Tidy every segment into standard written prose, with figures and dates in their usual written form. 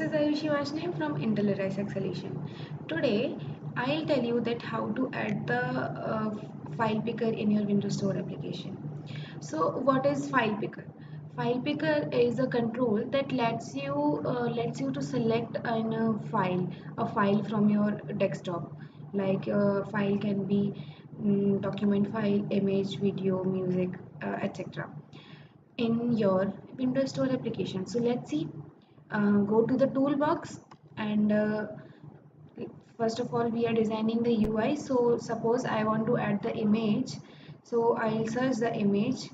is Ayushi from Intellirise solution. Today, I'll tell you that how to add the file picker in your Windows Store application. So, what is file picker? File picker is a control that lets you to select a file from your desktop. Like file can be document file, image, video, music, etc. in your Windows Store application. So let's see. Go to the toolbox and first of all we are designing the UI. So suppose I want to add the image. So I'll search the image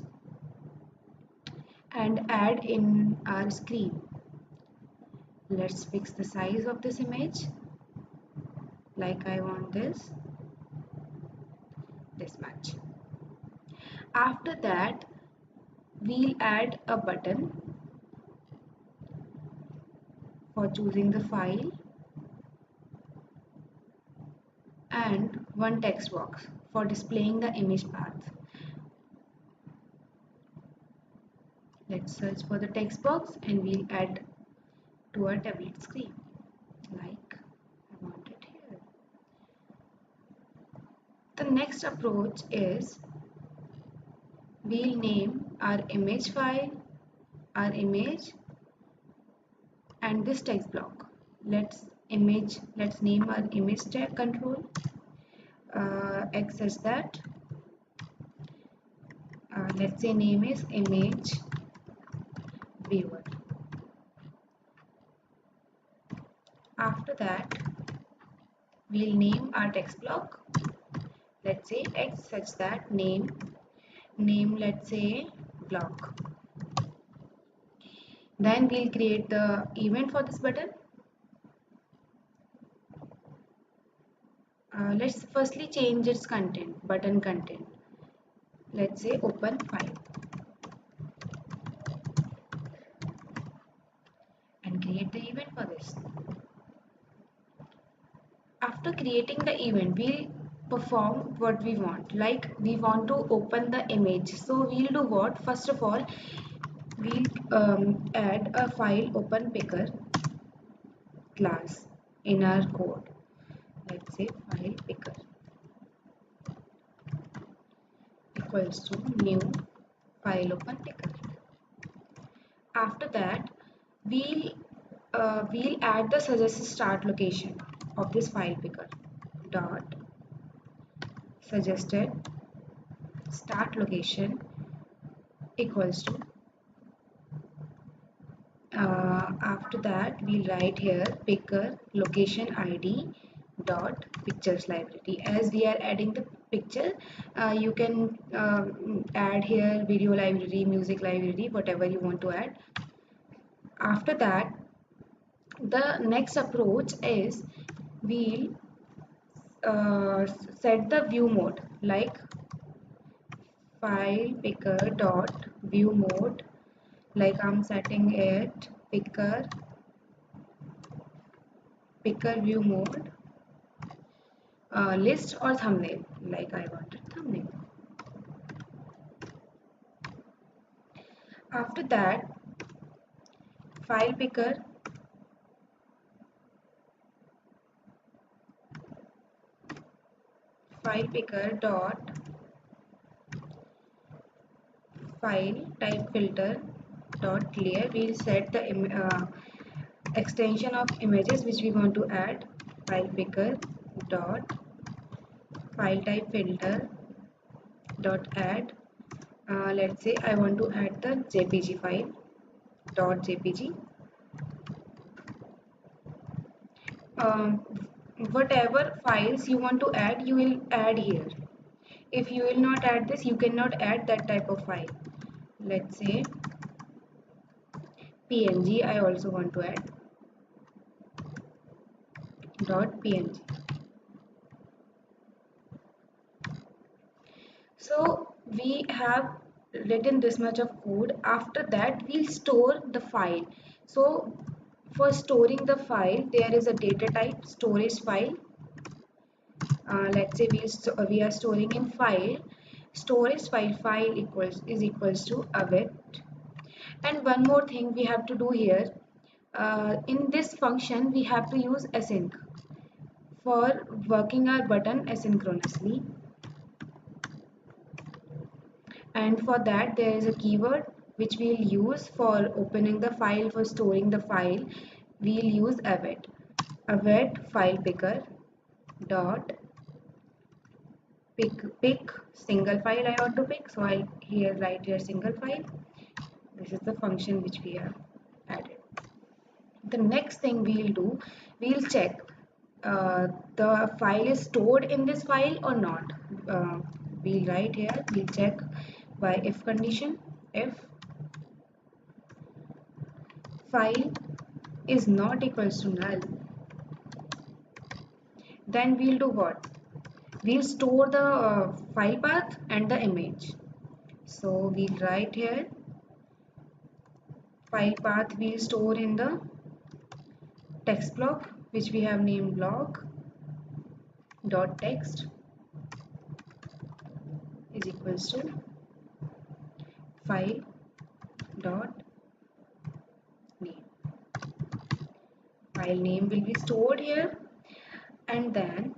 and add in our screen. Let's fix the size of this image. Like I want this much. After that, we'll add a button for choosing the file and one text box for displaying the image path. Let's search for the text box and we'll add to our tablet screen like I want it here. The next approach is we'll name our image file, our image, and this text block. Let's name our image tag control access that let's say name is image viewer. After that, we'll name our text block. Let's say x such that name let's say block. Then we'll create the event for this button. Let's firstly change its content, button content. Let's say open file and create the event for this. After creating the event, we'll perform what we want. Like we want to open the image. So we'll do what? First of all, we'll add a file open picker class in our code. Let's say file picker equals to new file open picker. After that, we'll add the suggested start location of this file picker dot suggested start location equals to after that we'll write here picker location id dot pictures library. As we are adding the picture, you can add here video library, music library, whatever you want to add. After that, the next approach is we'll set the view mode like file picker dot view mode, like I'm setting it picker view mode list or thumbnail, like I wanted thumbnail. After that, file picker dot file type filter dot clear. We'll set the extension of images which we want to add. File picker dot file type filter dot add. Let's say I want to add the jpg file dot jpg. Whatever files you want to add, you will add here. If you will not add this, you cannot add that type of file. Let's say png I also want to add dot png. So we have written this much of code. After that, we'll store the file. So for storing the file, there is a data type storage file. Let's say we are storing in file. Storage file is equals to await. And one more thing we have to do here, In this function we have to use async for working our button asynchronously, and for that there is a keyword which we'll use for opening the file. For storing the file we'll use await file picker dot pick single file I want to pick, so I'll here write here single file. This is the function which we have added. The next thing we'll do, we'll check the file is stored in this file or not. We'll write here, we'll check by if condition. If file is not equals to null, then we'll do what? We'll store the file path and the image. So we'll write here file path we'll store in the text block which we have named block dot text is equals to file dot name. File name will be stored here, and then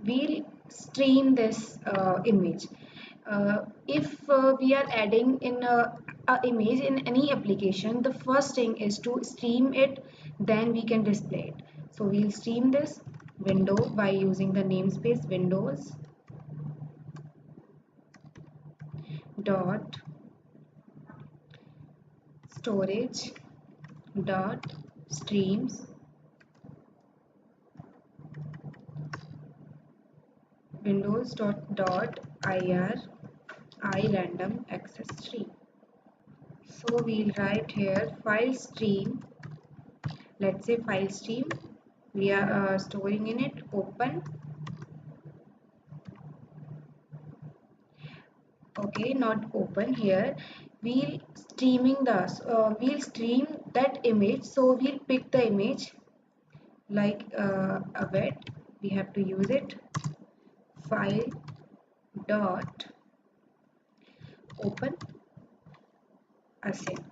we'll stream this image. If we are adding in a image in any application, the first thing is to stream it, then we can display it. So we'll stream this window by using the namespace windows dot storage dot streams windows dot ir I random access stream. So we'll write here file stream. Let's say file stream. We are storing in it open. Okay, not open here. We'll we'll stream that image. So we'll pick the image like await. We have to use it. File dot open async,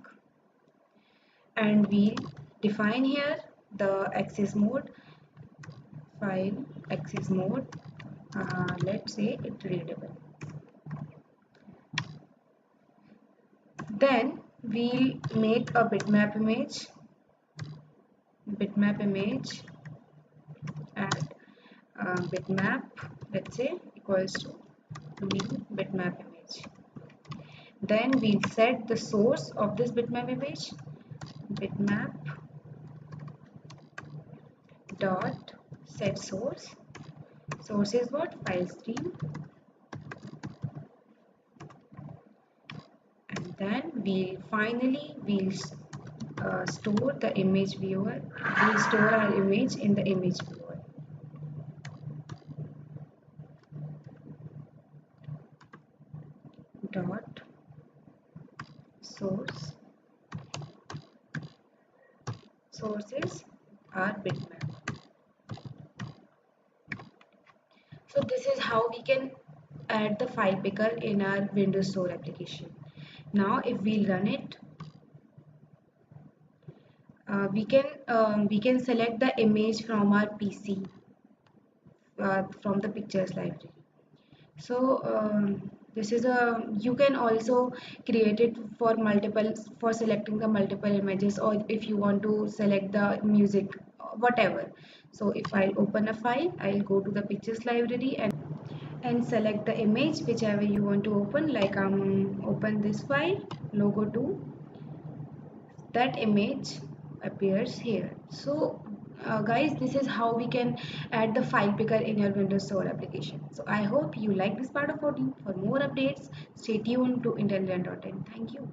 and we'll define here the access mode. File access mode, let's say it readable. Then we'll make a bitmap image and bitmap, let's say equals to new bitmap image. Then we'll set the source of this bitmap image, bitmap dot set source. Source is what? File stream. And then we'll store the image viewer. We'll store our image in the image viewer. Dot source. Sources are bitmap. So this is how we can add the file picker in our Windows Store application. Now if we run it, we can select the image from our PC from the pictures library. So this is you can also create it for selecting the multiple images, or if you want to select the music, whatever. So if I open a file, I'll go to the pictures library and select the image whichever you want to open. Like open this file, logo 2, that image appears here. So guys, this is how we can add the file picker in your Windows Store application. So I hope you like this part of audio. For more updates, stay tuned to Intellirise.in. Thank you.